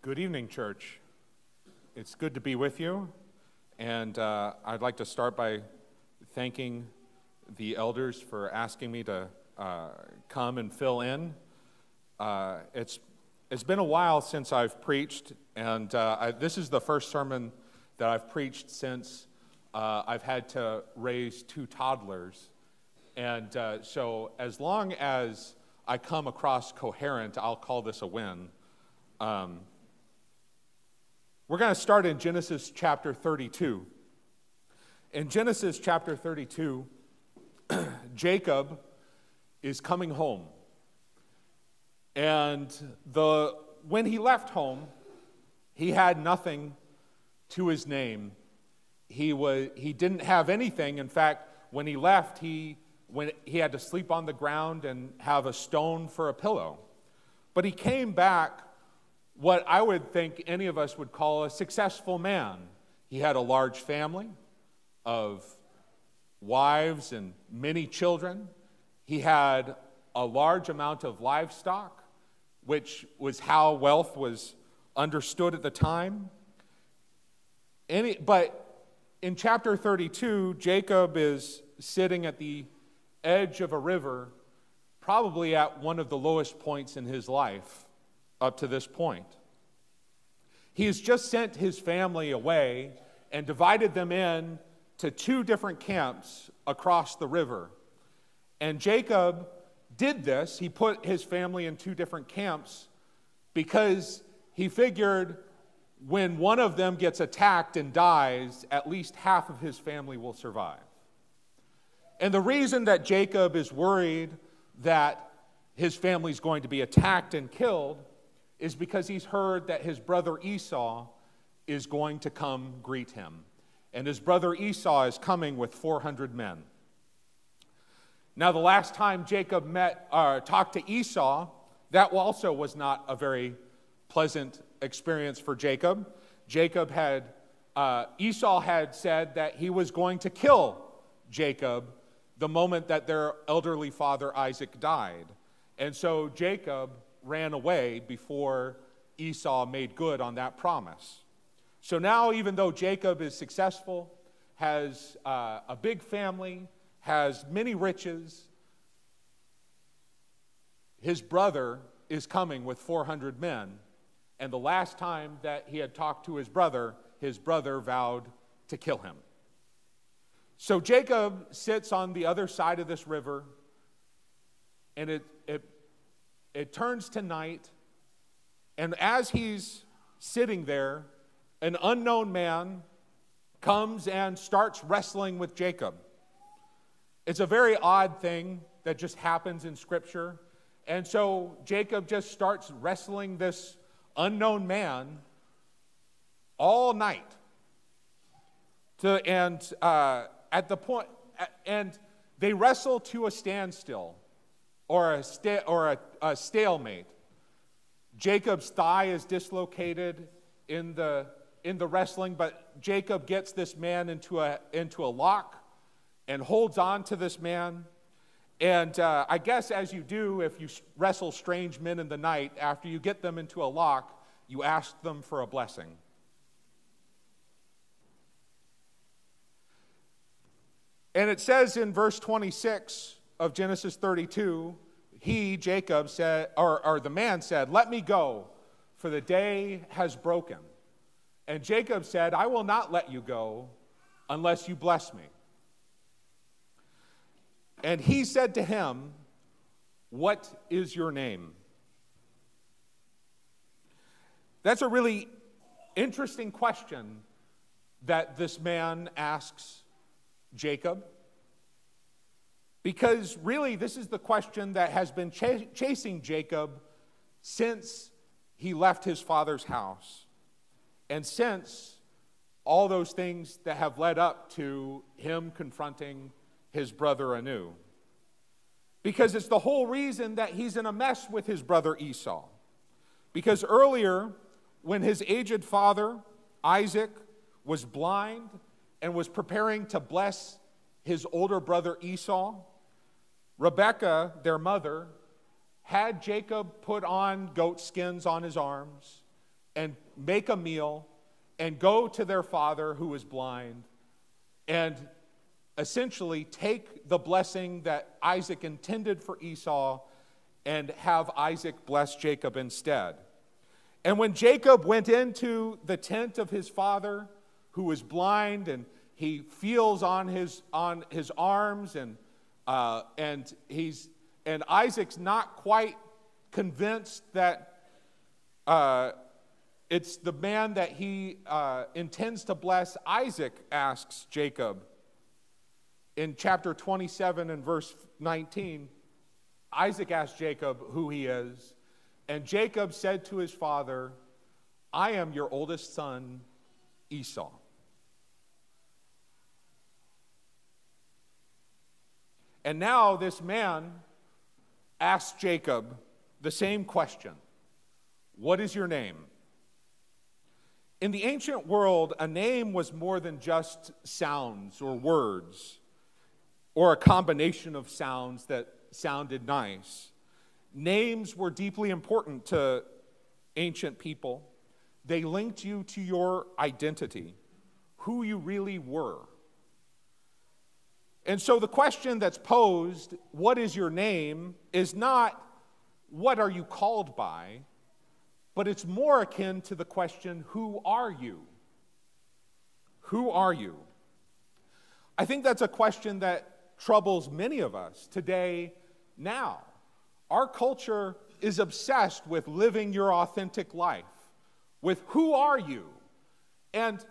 Good evening, church. It's good to be with you, and I'd like to start by thanking the elders for asking me to come and fill in. It's been a while since I've preached, and this is the first sermon that I've preached since I've had to raise two toddlers, and so as long as I come across coherent, I'll call this a win. We're going to start in Genesis chapter 32. In Genesis chapter 32, Jacob is coming home. And when he left home, he had nothing to his name. He didn't have anything. In fact, when he left, he had to sleep on the ground and have a stone for a pillow. But he came back what I would think any of us would call a successful man. He had a large family of wives and many children. He had a large amount of livestock, which was how wealth was understood at the time. But in chapter 32, Jacob is sitting at the edge of a river, probably at one of the lowest points in his life up to this point. He has just sent his family away and divided them in to two different camps across the river. And Jacob did this. He put his family in two different camps because he figured when one of them gets attacked and dies, at least half of his family will survive. And the reason that Jacob is worried that his family is going to be attacked and killed is because he's heard that his brother Esau is going to come greet him. And his brother Esau is coming with 400 men. Now, the last time Jacob talked to Esau, that also was not a very pleasant experience for Jacob. Esau had said that he was going to kill Jacob the moment that their elderly father Isaac died. And so Jacob ran away before Esau made good on that promise. So now, even though Jacob is successful, has a big family, has many riches, his brother is coming with 400 men. And the last time that he had talked to his brother vowed to kill him. So Jacob sits on the other side of this river, and it turns to night, and as he's sitting there, an unknown man comes and starts wrestling with Jacob. It's a very odd thing that just happens in Scripture. And so Jacob just starts wrestling this unknown man all night. And they wrestle to a standstill or a stalemate. Jacob's thigh is dislocated in the wrestling, but Jacob gets this man into a lock and holds on to this man. And I guess as you do, if you wrestle strange men in the night, after you get them into a lock, you ask them for a blessing. And it says in verse 26 of Genesis 32, Jacob said, or the man said, "Let me go, for the day has broken." And Jacob said, "I will not let you go unless you bless me." And he said to him, "What is your name?" That's a really interesting question that this man asks Jacob. Because really, this is the question that has been chasing Jacob since he left his father's house. And since all those things that have led up to him confronting his brother anew. Because it's the whole reason that he's in a mess with his brother Esau. Because earlier, when his aged father, Isaac, was blind and was preparing to bless his older brother Esau, Rebekah, their mother, had Jacob put on goat skins on his arms and make a meal and go to their father who is blind and essentially take the blessing that Isaac intended for Esau and have Isaac bless Jacob instead. And when Jacob went into the tent of his father, who was blind, and he feels on his arms, and Isaac's not quite convinced that it's the man that he intends to bless. Isaac asks Jacob in chapter 27 and verse 19. Isaac asked Jacob who he is, and Jacob said to his father, "I am your oldest son, Esau." And now this man asks Jacob the same question: "What is your name?" In the ancient world, a name was more than just sounds or words, or a combination of sounds that sounded nice. Names were deeply important to ancient people. They linked you to your identity, who you really were. And so the question that's posed, "What is your name?" is not, "What are you called by?" but it's more akin to the question, "Who are you?" Who are you? I think that's a question that troubles many of us today, now. Our culture is obsessed with living your authentic life, with who are you? And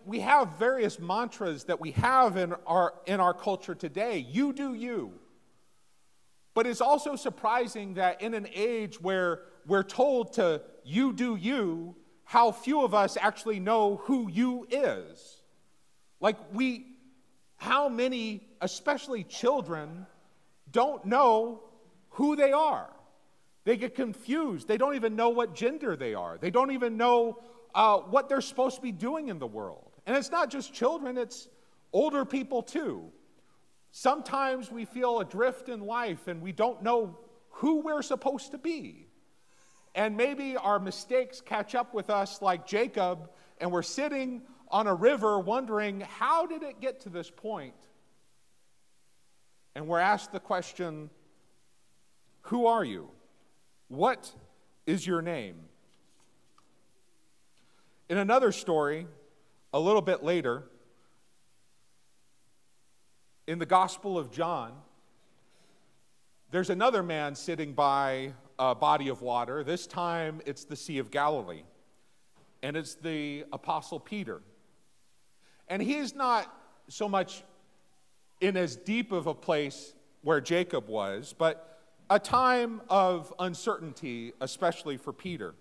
we have various mantras that we have in our culture today. You do you. But it's also surprising that in an age where we're told to you do you, how few of us actually know who you is. How many, especially children, don't know who they are. They get confused. They don't even know what gender they are. They don't even know what they're supposed to be doing in the world. And it's not just children, it's older people too. Sometimes we feel adrift in life and we don't know who we're supposed to be. And maybe our mistakes catch up with us like Jacob, and we're sitting on a river wondering, how did it get to this point? And we're asked the question, who are you? What is your name? In another story, a little bit later, in the Gospel of John, there's another man sitting by a body of water. This time it's the Sea of Galilee, and it's the Apostle Peter. And he is not so much in as deep of a place where Jacob was, but a time of uncertainty, especially for Peter.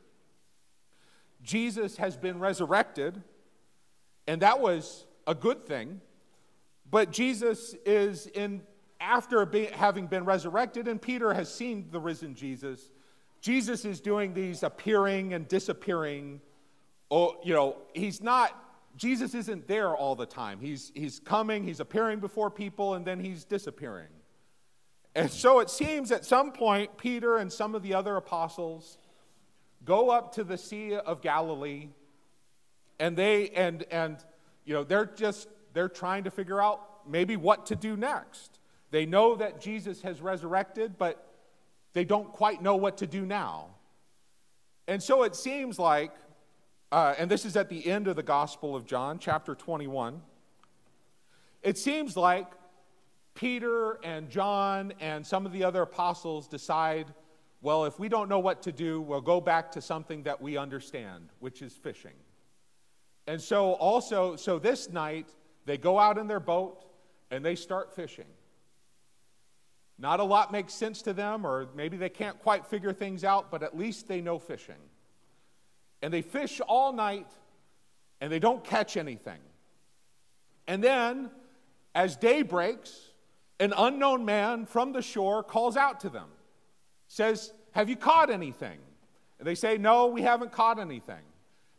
Jesus has been resurrected, and that was a good thing, but Jesus is after having been resurrected, and Peter has seen the risen Jesus, Jesus is doing these appearing and disappearing. Jesus isn't there all the time. He's coming, he's appearing before people, and then he's disappearing. And so it seems at some point, Peter and some of the other apostles go up to the Sea of Galilee, and they're trying to figure out maybe what to do next. They know that Jesus has resurrected, but they don't quite know what to do now. And so it seems like, and this is at the end of the Gospel of John, chapter 21, it seems like Peter and John and some of the other apostles decide, well, if we don't know what to do, we'll go back to something that we understand, which is fishing. And so this night, they go out in their boat and they start fishing. Not a lot makes sense to them, or maybe they can't quite figure things out, but at least they know fishing. And they fish all night, and they don't catch anything. And then, as day breaks, an unknown man from the shore calls out to them, says, "Have you caught anything?" And they say, "No, we haven't caught anything."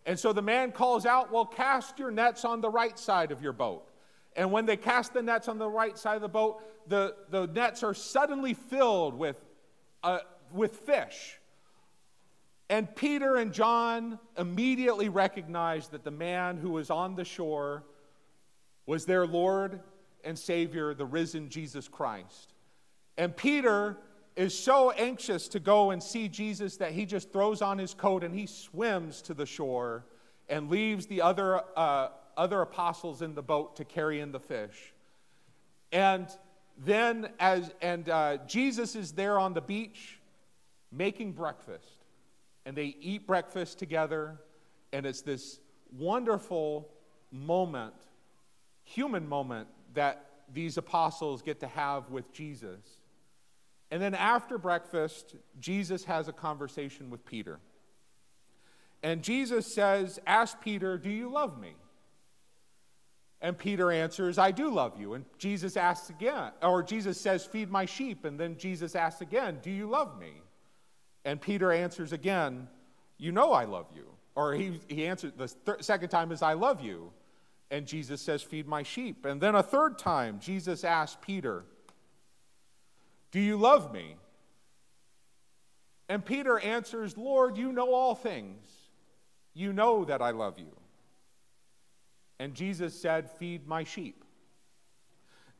And so the man calls out, "Well, cast your nets on the right side of your boat." And when they cast the nets on the right side of the boat, the nets are suddenly filled with fish. And Peter and John immediately recognized that the man who was on the shore was their Lord and Savior, the risen Jesus Christ. And Peter is so anxious to go and see Jesus that he just throws on his coat and he swims to the shore and leaves the other apostles in the boat to carry in the fish. And then Jesus is there on the beach making breakfast. And they eat breakfast together, and it's this wonderful moment, human moment, that these apostles get to have with Jesus. And then after breakfast, Jesus has a conversation with Peter. And Jesus says, ask Peter, do you love me? And Peter answers, I do love you. And Jesus asks again, or Jesus says, feed my sheep. And then Jesus asks again, do you love me? And Peter answers again, you know I love you. Or he answered, the second time is, I love you. And Jesus says, feed my sheep. And then a third time, Jesus asks Peter, do you love me? And Peter answers, Lord, you know all things. You know that I love you. And Jesus said, feed my sheep.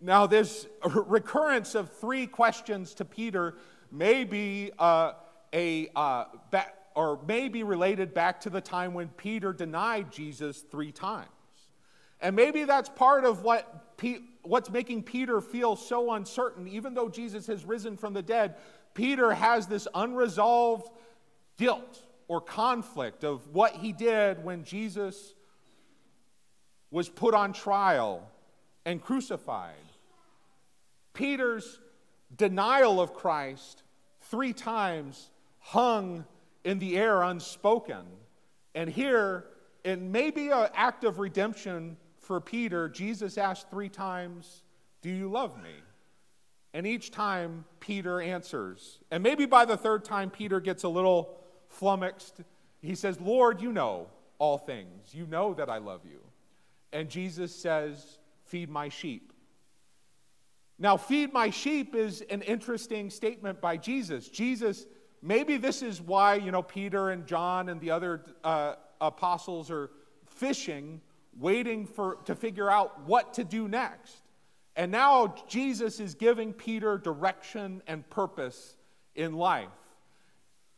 Now, this recurrence of three questions to Peter may be or may be related back to the time when Peter denied Jesus 3 times. And maybe that's part of what's making Peter feel so uncertain. Even though Jesus has risen from the dead, Peter has this unresolved guilt or conflict of what he did when Jesus was put on trial and crucified. Peter's denial of Christ 3 times hung in the air unspoken. And here, in maybe an act of redemption for Peter, Jesus asked 3 times, do you love me? And each time, Peter answers. And maybe by the 3rd time, Peter gets a little flummoxed. He says, Lord, you know all things. You know that I love you. And Jesus says, feed my sheep. Now, feed my sheep is an interesting statement by Jesus. Maybe this is why, Peter and John and the other apostles are fishing, waiting to figure out what to do next. And now Jesus is giving Peter direction and purpose in life.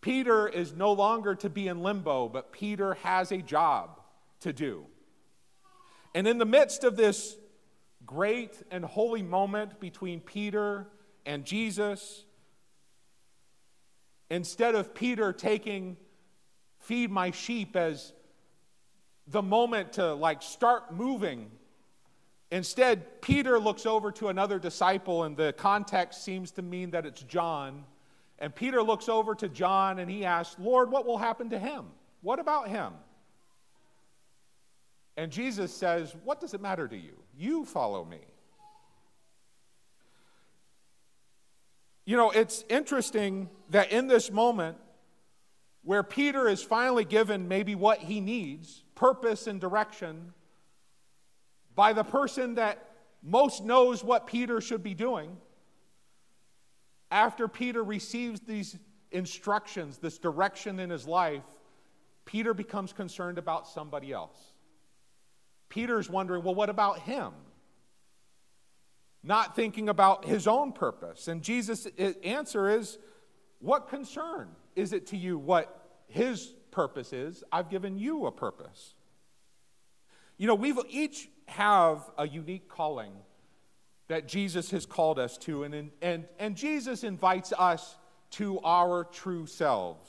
Peter is no longer to be in limbo, but Peter has a job to do. And in the midst of this great and holy moment between Peter and Jesus, instead of Peter taking feed my sheep as the moment to start moving, instead Peter looks over to another disciple, and the context seems to mean that it's John. And Peter looks over to John and he asks, Lord, what will happen to him? What about him? And Jesus says, what does it matter to you? You follow me. It's interesting that in this moment where Peter is finally given maybe what he needs, purpose and direction, by the person that most knows what Peter should be doing, after Peter receives these instructions, this direction in his life, Peter becomes concerned about somebody else. Peter's wondering, well, what about him? Not thinking about his own purpose. And Jesus' answer is, what concern is it to you what his purpose is? I've given you a purpose. We each have a unique calling that Jesus has called us to, and Jesus invites us to our true selves.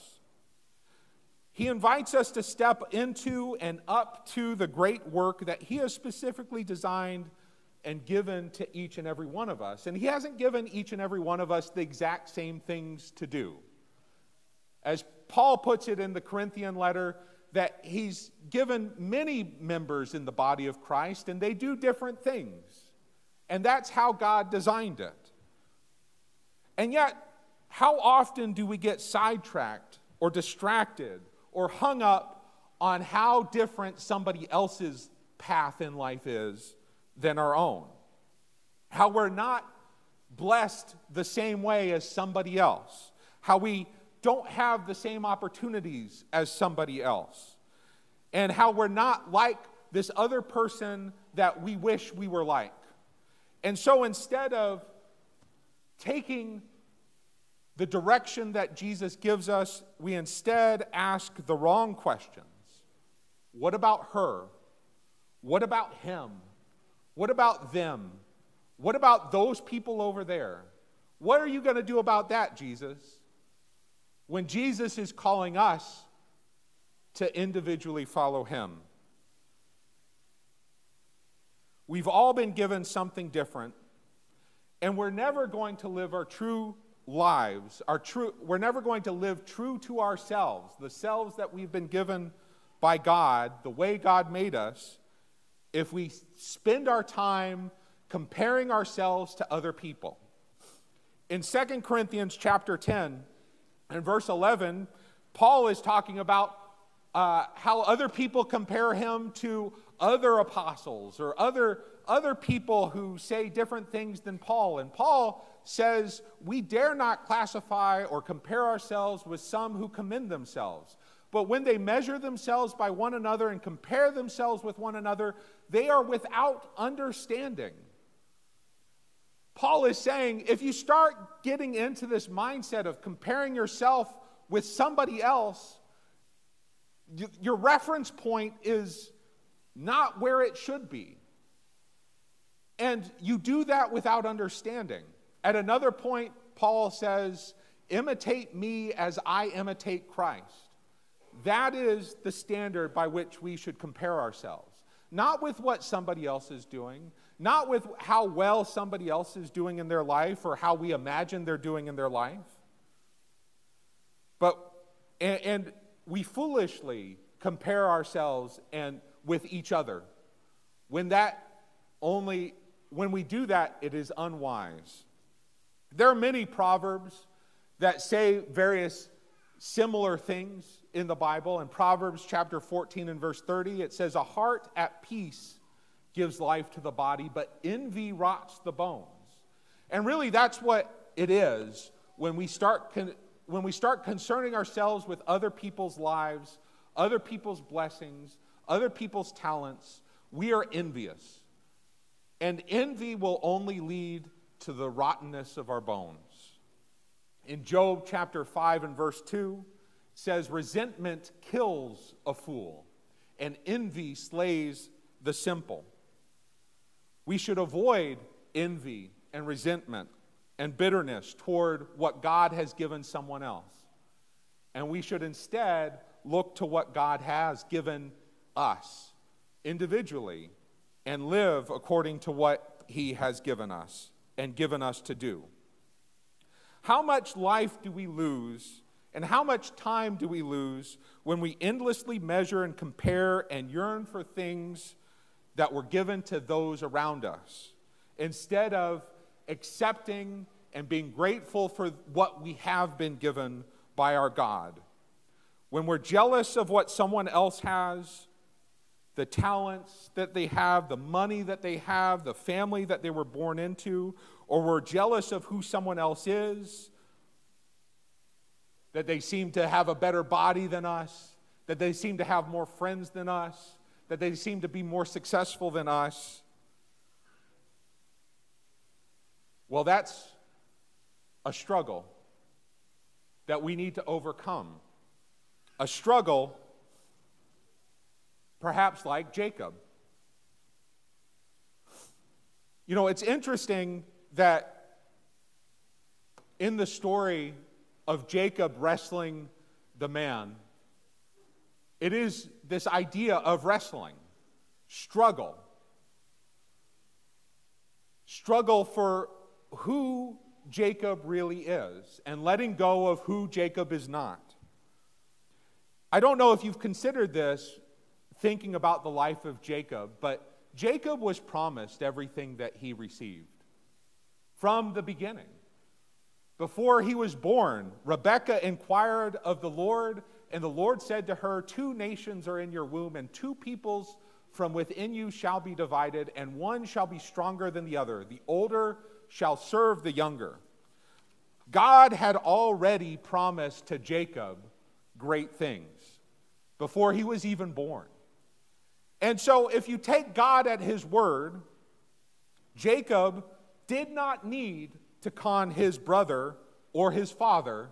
He invites us to step into and up to the great work that he has specifically designed and given to each and every one of us. And he hasn't given each and every one of us the exact same things to do. As Paul puts it in the Corinthian letter, that he's given many members in the body of Christ, and they do different things. And that's how God designed it. And yet, how often do we get sidetracked or distracted or hung up on how different somebody else's path in life is than our own? How we're not blessed the same way as somebody else. How we don't have the same opportunities as somebody else, and how we're not like this other person that we wish we were like. And so instead of taking the direction that Jesus gives us, we instead ask the wrong questions. What about her? What about him? What about them? What about those people over there? What are you going to do about that, Jesus? When Jesus is calling us to individually follow him. We've all been given something different, and we're never going to live our true lives, we're never going to live true to ourselves, the selves that we've been given by God, the way God made us, if we spend our time comparing ourselves to other people. In 2 Corinthians chapter 10 and verse 11, Paul is talking about how other people compare him to other apostles or other people who say different things than Paul. And Paul says, we dare not classify or compare ourselves with some who commend themselves. But when they measure themselves by one another and compare themselves with one another, they are without understanding. Paul is saying, if you start getting into this mindset of comparing yourself with somebody else, your reference point is not where it should be. And you do that without understanding. At another point, Paul says, imitate me as I imitate Christ. That is the standard by which we should compare ourselves. Not with what somebody else is doing, not with how well somebody else is doing in their life or how we imagine they're doing in their life. And we foolishly compare ourselves and with each other. When we do that, it is unwise. There are many proverbs that say various similar things in the Bible. In Proverbs chapter 14 and verse 30, it says, a heart at peace gives life to the body, but envy rots the bones. And really that's what it is when we start concerning ourselves with other people's lives, other people's blessings, other people's talents. We are envious. And envy will only lead to the rottenness of our bones. In Job chapter 5 and verse 2, it says, resentment kills a fool, and envy slays the simple. We should avoid envy and resentment and bitterness toward what God has given someone else. And we should instead look to what God has given us individually and live according to what he has given us and given us to do. How much life do we lose and how much time do we lose when we endlessly measure and compare and yearn for things that were given to those around us, instead of accepting and being grateful for what we have been given by our God? When we're jealous of what someone else has, the talents that they have, the money that they have, the family that they were born into, or we're jealous of who someone else is, that they seem to have a better body than us, that they seem to have more friends than us, that they seem to be more successful than us. Well, that's a struggle that we need to overcome. A struggle perhaps like Jacob. You know, it's interesting that in the story of Jacob wrestling the man, it is this idea of wrestling, struggle for who Jacob really is and letting go of who Jacob is not. I don't know if you've considered this thinking about the life of Jacob, but Jacob was promised everything that he received from the beginning. Before he was born, Rebekah inquired of the Lord, and the Lord said to her, 2 nations are in your womb, and 2 peoples from within you shall be divided, and one shall be stronger than the other. The older shall serve the younger. God had already promised to Jacob great things before he was even born. And so if you take God at his word, Jacob did not need to con his brother or his father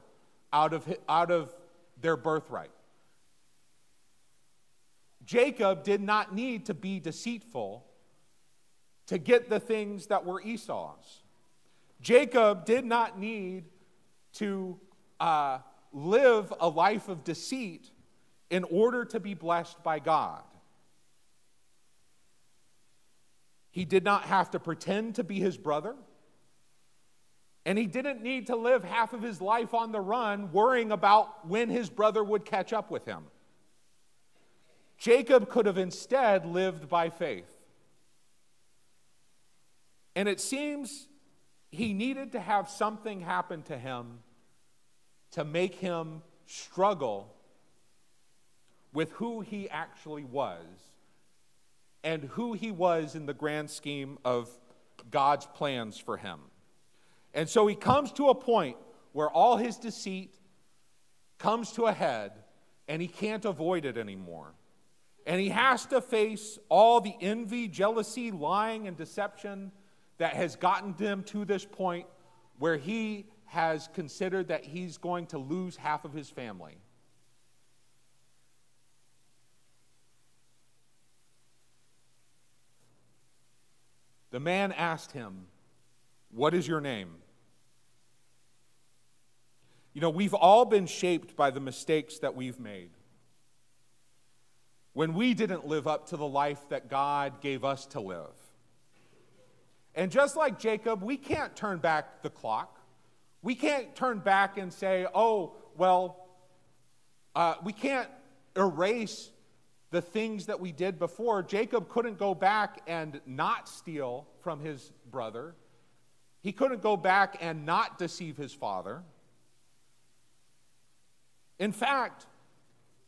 out of their birthright. Jacob did not need to be deceitful to get the things that were Esau's. Jacob did not need to live a life of deceit in order to be blessed by God. He did not have to pretend to be his brother. And he didn't need to live half of his life on the run worrying about when his brother would catch up with him. Jacob could have instead lived by faith. And it seems he needed to have something happen to him to make him struggle with who he actually was and who he was in the grand scheme of God's plans for him. And so he comes to a point where all his deceit comes to a head and he can't avoid it anymore. And he has to face all the envy, jealousy, lying, and deception that has gotten him to this point where he has considered that he's going to lose half of his family. The man asked him, "What is your name?" You know, we've all been shaped by the mistakes that we've made. When we didn't live up to the life that God gave us to live. And just like Jacob, we can't turn back the clock. We can't turn back and say, we can't erase the things that we did before. Jacob couldn't go back and not steal from his brother. He couldn't go back and not deceive his father. In fact,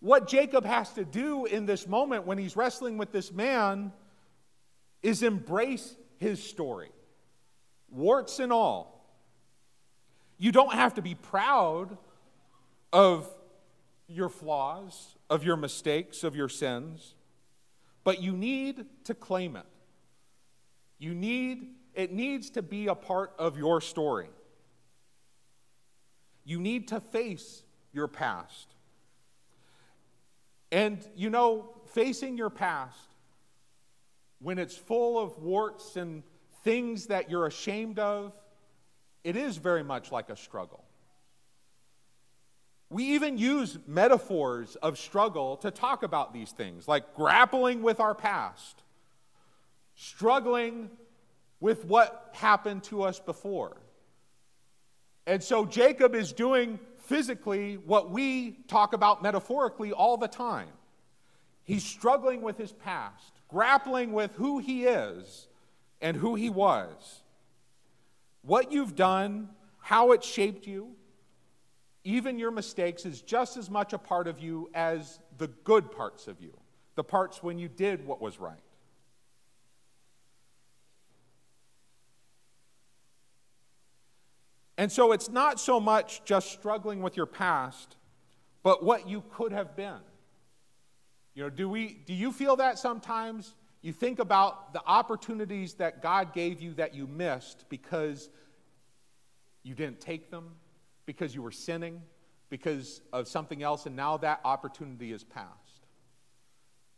what Jacob has to do in this moment when he's wrestling with this man is embrace his story, warts and all. You don't have to be proud of your flaws, of your mistakes, of your sins, but you need to claim it. It needs to be a part of your story. You need to face your past. And you know, facing your past, when it's full of warts and things that you're ashamed of, it is very much like a struggle. We even use metaphors of struggle to talk about these things, like grappling with our past, struggling with what happened to us before. And so Jacob is doing physically what we talk about metaphorically all the time. He's struggling with his past, grappling with who he is and who he was. What you've done, how it shaped you, even your mistakes, is just as much a part of you as the good parts of you, the parts when you did what was right. And so it's not so much just struggling with your past, but what you could have been. You know, do you feel that sometimes? You think about the opportunities that God gave you that you missed because you didn't take them, because you were sinning, because of something else, and now that opportunity is past.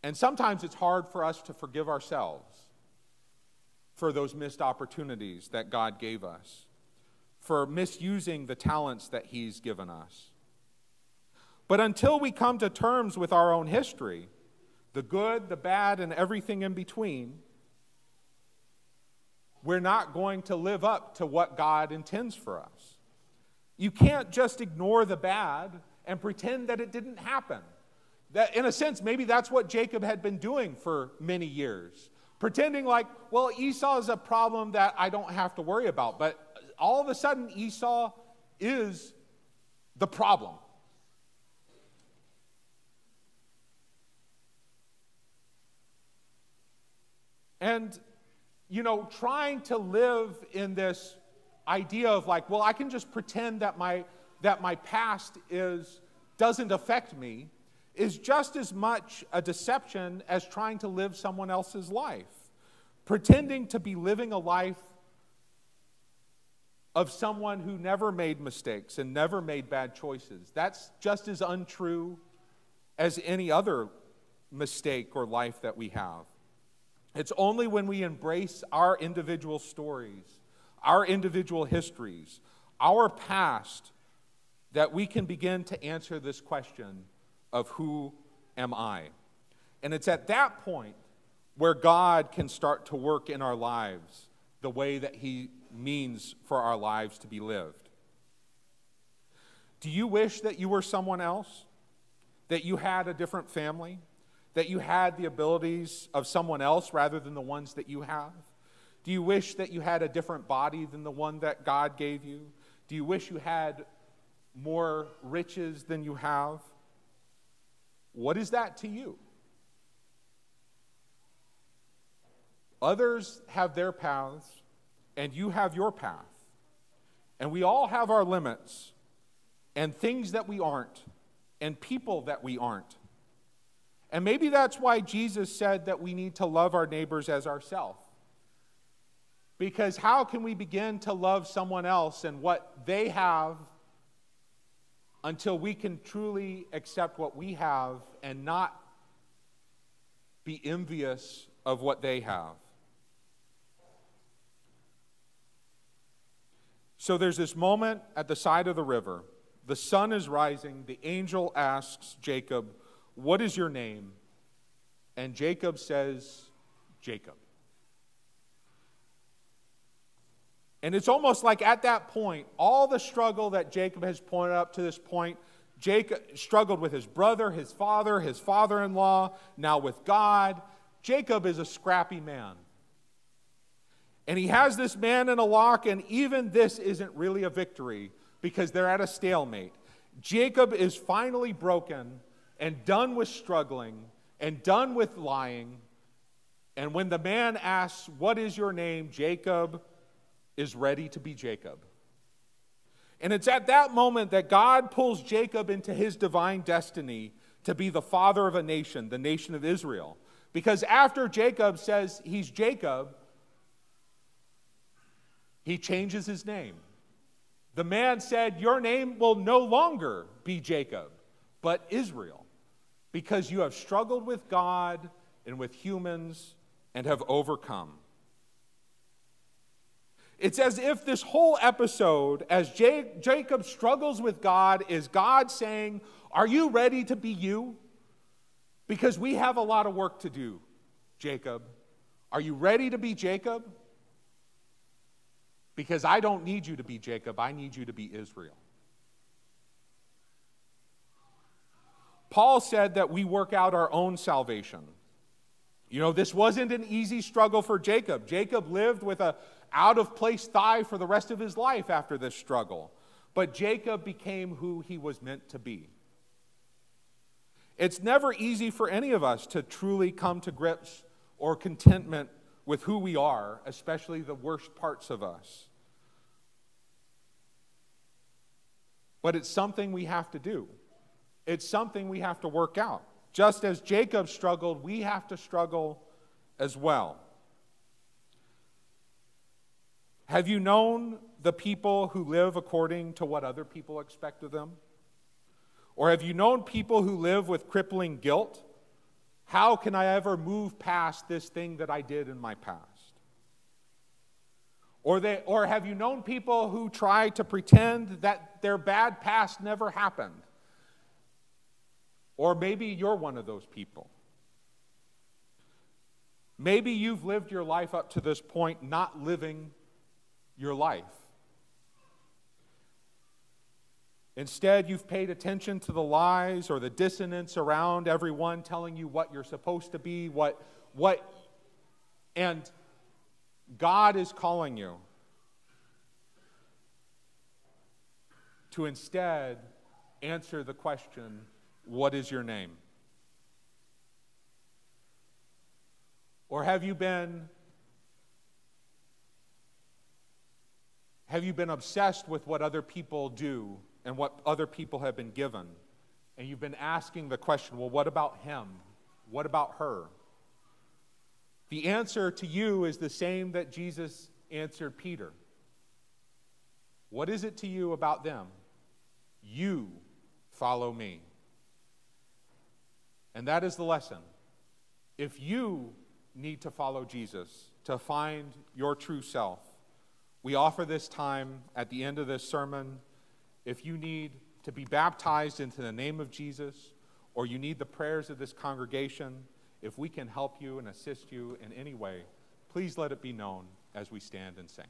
And sometimes it's hard for us to forgive ourselves for those missed opportunities that God gave us, for misusing the talents that He's given us. But until we come to terms with our own history, the good, the bad, and everything in between, we're not going to live up to what God intends for us. You can't just ignore the bad and pretend that it didn't happen. That, in a sense, maybe that's what Jacob had been doing for many years. Pretending like, well, Esau is a problem that I don't have to worry about. But all of a sudden, Esau is the problem. And, you know, trying to live in this idea of like, well, I can just pretend that my past doesn't affect me is just as much a deception as trying to live someone else's life. Pretending to be living a life of someone who never made mistakes and never made bad choices. That's just as untrue as any other mistake or life that we have. It's only when we embrace our individual stories, our individual histories, our past, that we can begin to answer this question of who am I? And it's at that point where God can start to work in our lives the way that He means for our lives to be lived. Do you wish that you were someone else? That you had a different family? That you had the abilities of someone else rather than the ones that you have? Do you wish that you had a different body than the one that God gave you? Do you wish you had more riches than you have? What is that to you? Others have their paths, and you have your path. And we all have our limits, and things that we aren't, and people that we aren't. And maybe that's why Jesus said that we need to love our neighbors as ourselves. Because how can we begin to love someone else and what they have until we can truly accept what we have and not be envious of what they have? So there's this moment at the side of the river. The sun is rising. The angel asks Jacob, "What is your name?" And Jacob says, "Jacob." And it's almost like at that point, all the struggle that Jacob has pointed up to this point, Jacob struggled with his brother, his father-in-law, now with God. Jacob is a scrappy man. And he has this man in a lock, and even this isn't really a victory because they're at a stalemate. Jacob is finally broken and done with struggling and done with lying. And when the man asks, "What is your name?" Jacob is ready to be Jacob. And it's at that moment that God pulls Jacob into his divine destiny to be the father of a nation, the nation of Israel. Because after Jacob says he's Jacob, he changes his name. The man said, "Your name will no longer be Jacob, but Israel, because you have struggled with God and with humans and have overcome." It's as if this whole episode, as Jacob struggles with God, is God saying, "Are you ready to be you? Because we have a lot of work to do, Jacob. Are you ready to be Jacob? Because I don't need you to be Jacob, I need you to be Israel." Paul said that we work out our own salvation. You know, this wasn't an easy struggle for Jacob. Jacob lived with an out-of-place thigh for the rest of his life after this struggle. But Jacob became who he was meant to be. It's never easy for any of us to truly come to grips or contentment with who we are, especially the worst parts of us. But it's something we have to do. It's something we have to work out. Just as Jacob struggled, we have to struggle as well. Have you known the people who live according to what other people expect of them? Or have you known people who live with crippling guilt? How can I ever move past this thing that I did in my past? Or have you known people who try to pretend that their bad past never happened? Or maybe you're one of those people. Maybe you've lived your life up to this point not living your life. Instead, you've paid attention to the lies or the dissonance around everyone telling you what you're supposed to be, and God is calling you to instead answer the question, "What is your name?" Or have you been Have you been obsessed with what other people do and what other people have been given? And you've been asking the question, well, what about him? What about her? The answer to you is the same that Jesus answered Peter. What is it to you about them? You follow me. And that is the lesson. If you need to follow Jesus to find your true self, we offer this time at the end of this sermon. If you need to be baptized into the name of Jesus, or you need the prayers of this congregation, if we can help you and assist you in any way, please let it be known as we stand and sing.